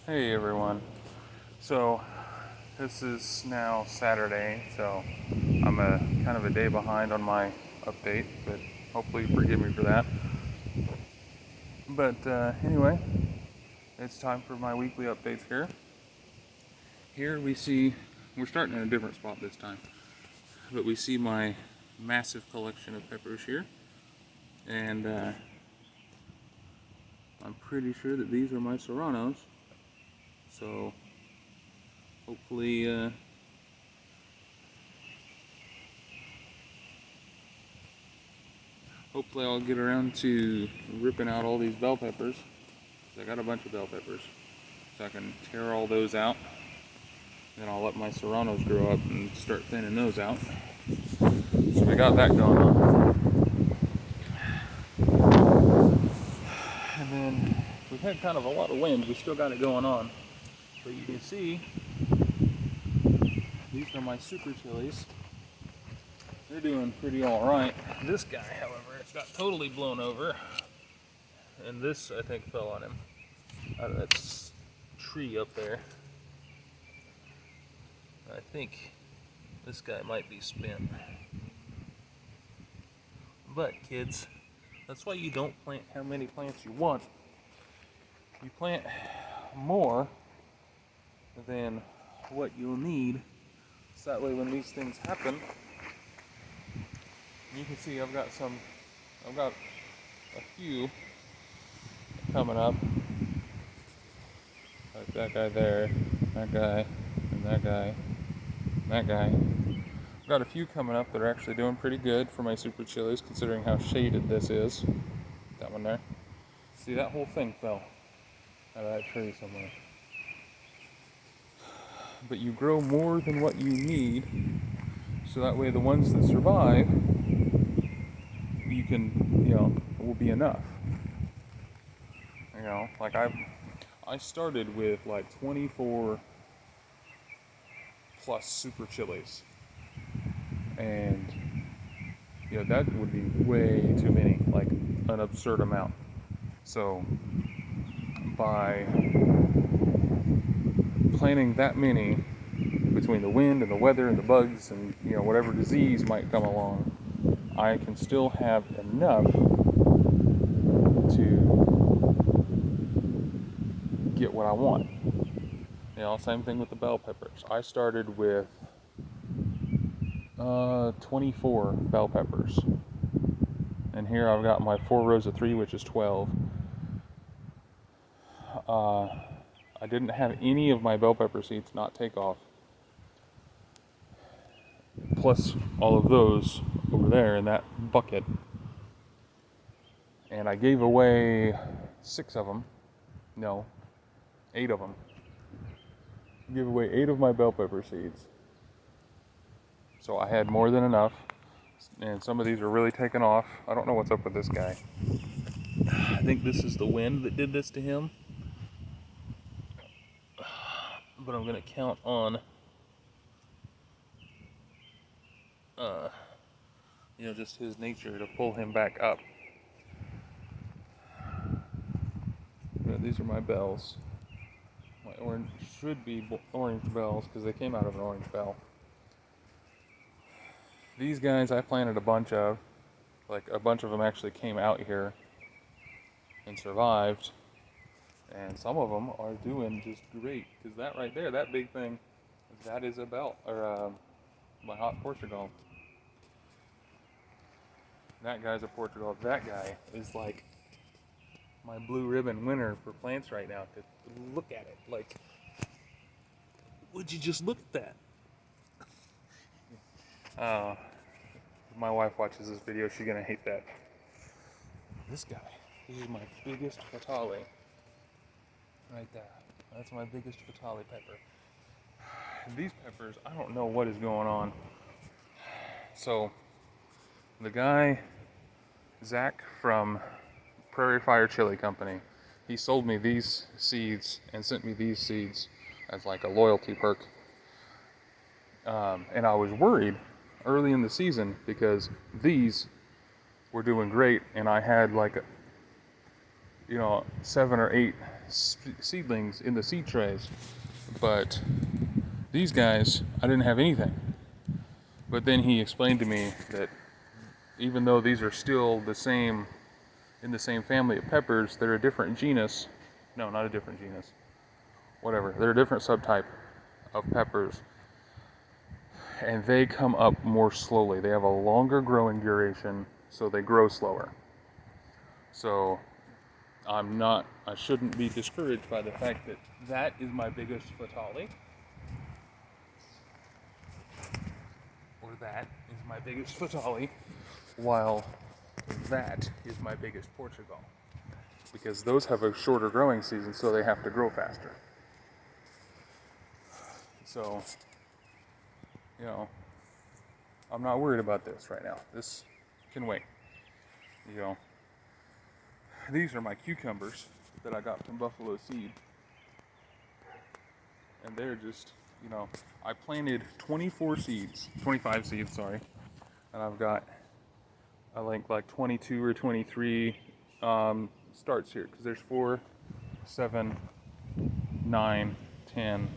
Hey everyone. So this is now Saturday, so I'm kind of a day behind on my update, but hopefully you forgive me for that. But anyway, it's time for my weekly updates here. Here we're starting in a different spot this time, but we see my massive collection of peppers here, and I'm pretty sure that these are my serranos. So hopefully. Hopefully I'll get around to ripping out all these bell peppers. I got a bunch of bell peppers. So I can tear all those out. Then I'll let my serranos grow up and start thinning those out. So we got that going on. And then we've had kind of a lot of wind. We still got it going on. But you can see, these are my super chilies. They're doing pretty alright. This guy, however, got totally blown over. And this, I think, fell on him. Out of that tree up there. I think this guy might be spent. But kids, that's why you don't plant how many plants you want. You plant more than what you'll need. So that way when these things happen, you can see I've got a few coming up. Like that guy there, that guy, and that guy, and that guy. I've got a few coming up that are actually doing pretty good for my super chilies, considering how shaded this is. That one there. See, that whole thing fell out of that tree somewhere. But you grow more than what you need, so that way the ones that survive, you can, will be enough. Like I started with like 24 plus super chilies, and that would be way too many, like an absurd amount. So by planting that many, between the wind and the weather and the bugs and whatever disease might come along, I can still have enough to get what I want. Same thing with the bell peppers. I started with 24 bell peppers, and here I've got my 4 rows of 3, which is 12. I didn't have any of my bell pepper seeds not take off, plus all of those over there in that bucket, and I gave away 6 of them. No, 8 of them. I gave away 8 of my bell pepper seeds. So I had more than enough, and some of these are really taking off. I don't know what's up with this guy. I think this is the wind that did this to him. But I'm going to count on, just his nature to pull him back up. These are my bells. My orange should be orange bells because they came out of an orange bell. These guys I planted a bunch of. Like a bunch of them actually came out here and survived. And some of them are doing just great. Because that right there, that big thing, that is a bell, or my hot Portugal. That guy's a Portugal. That guy is like my blue ribbon winner for plants right now. To look at it, like, would you just look at that? If my wife watches this video, she's gonna hate that. This guy, this is my biggest fatale. Right there. That's my biggest fatale pepper. These peppers, I don't know what is going on. So, the guy, Zach from Prairie Fire Chili Company, he sold me these seeds and sent me these seeds as like a loyalty perk. And I was worried early in the season because these were doing great, and I had like 7 or 8 seedlings in the seed trays, but these guys, I didn't have anything. But then he explained to me that even though these are still the same, in the same family of peppers, they're a different genus. No, not a different genus. Whatever. They're a different subtype of peppers. And they come up more slowly. They have a longer growing duration, so they grow slower. So I shouldn't be discouraged by the fact that that is my biggest fatale. Or that is my biggest fatale, while that is my biggest Portugal. Because those have a shorter growing season, so they have to grow faster. So, you know, I'm not worried about this right now. This can wait. You know, these are my cucumbers that I got from Buffalo Seed. And they're just, you know, I planted 25 seeds, and I've got, I think, like 22 or 23 starts here, because there's 4, 7, 9, 10,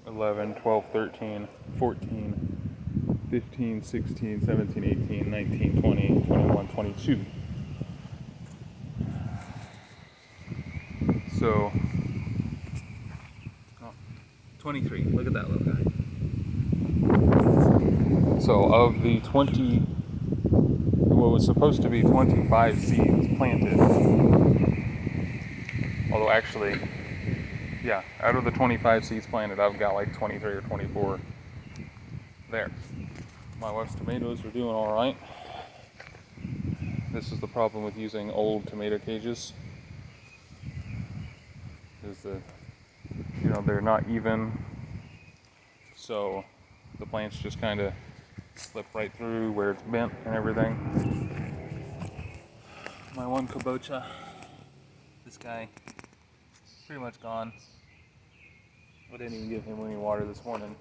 11, 12, 13, 14, 15, 16, 17, 18, 19, 20, 21, 22. So, 23. Look at that little guy. So, of the 20, what was supposed to be 25 seeds planted, although actually, yeah, out of the 25 seeds planted, I've got like 23 or 24 there. My wife's tomatoes are doing all right. This is the problem with using old tomato cages, is that, you know, they're not even, so the plants just kind of slip right through where it's bent and everything. My one kabocha, this guy, pretty much gone. I didn't even give him any water this morning.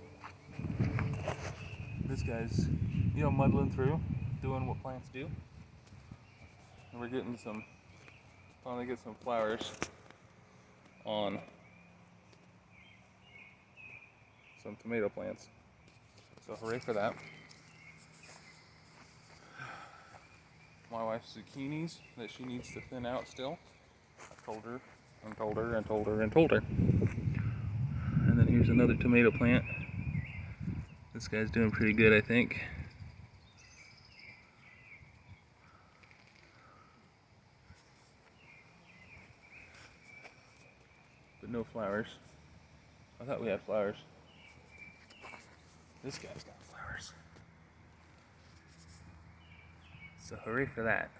This guy's, you know, muddling through, doing what plants do. And we're getting finally get some flowers on some tomato plants. So hooray for that. My wife's zucchinis that she needs to thin out still. I told her. And then here's another tomato plant. This guy's doing pretty good, I think. But no flowers. I thought we had flowers. This guy's got flowers. So hooray for that.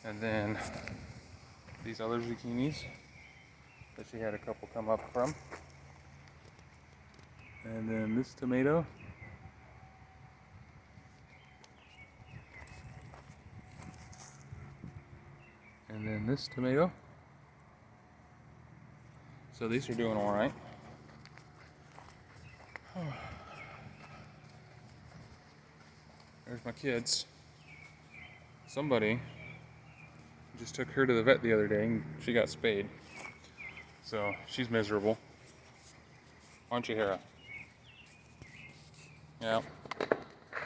And then these other zucchinis that she had a couple come up from. And then this tomato. And then this tomato. So these are doing all right. There's my kids. Somebody just took her to the vet the other day and she got spayed. So she's miserable. Aren't you, Hera? Yeah.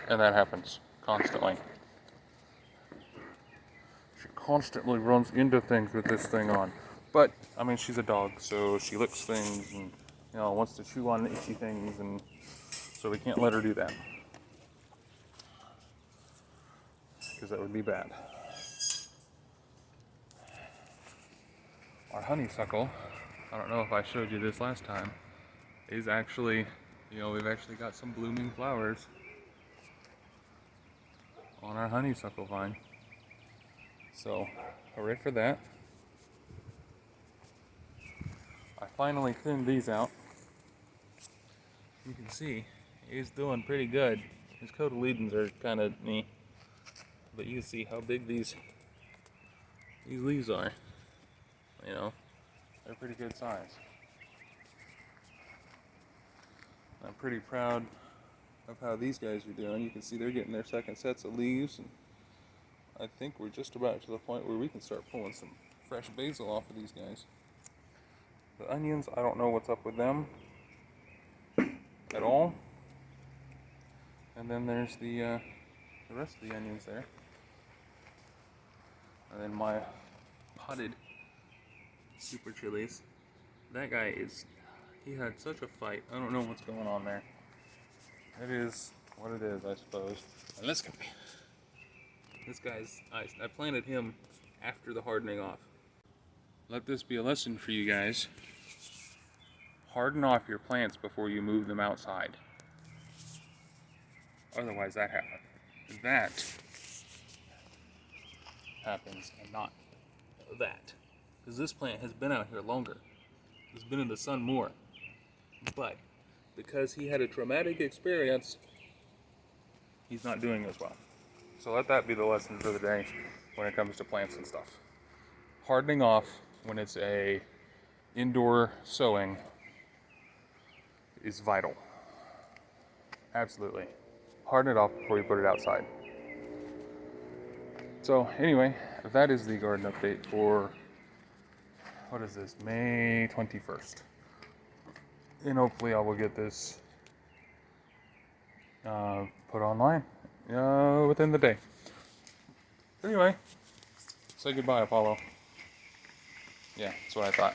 And that happens constantly. She constantly runs into things with this thing on. But, I mean, she's a dog, so she licks things and, you know, wants to chew on itchy things, and so we can't let her do that. Because that would be bad. Our honeysuckle, I don't know if I showed you this last time, is actually, you know, we've actually got some blooming flowers on our honeysuckle vine. So, hooray for that. I finally thinned these out. You can see, he's doing pretty good. His cotyledons are kind of neat, but you can see how big these leaves are. You know, they're pretty good size. I'm pretty proud of how these guys are doing. You can see they're getting their second sets of leaves, and I think we're just about to the point where we can start pulling some fresh basil off of these guys. The onions, I don't know what's up with them at all. And then there's the rest of the onions there. And then my potted super chilies. That guy he had such a fight. I don't know what's going on there. It is what it is, I suppose. And this guy's, I planted him after the hardening off. Let this be a lesson for you guys. Harden off your plants before you move them outside. Otherwise that happens. That happens and not that. Because this plant has been out here longer. It's been in the sun more. But because he had a traumatic experience, he's not doing as well. So let that be the lesson for the day when it comes to plants and stuff. Hardening off when it's a indoor sowing is vital. Absolutely. Harden it off before you put it outside. So anyway, that is the garden update for, what is this, May 21st. And hopefully I will get this put online within the day. Anyway, say goodbye, Apollo. Yeah, that's what I thought.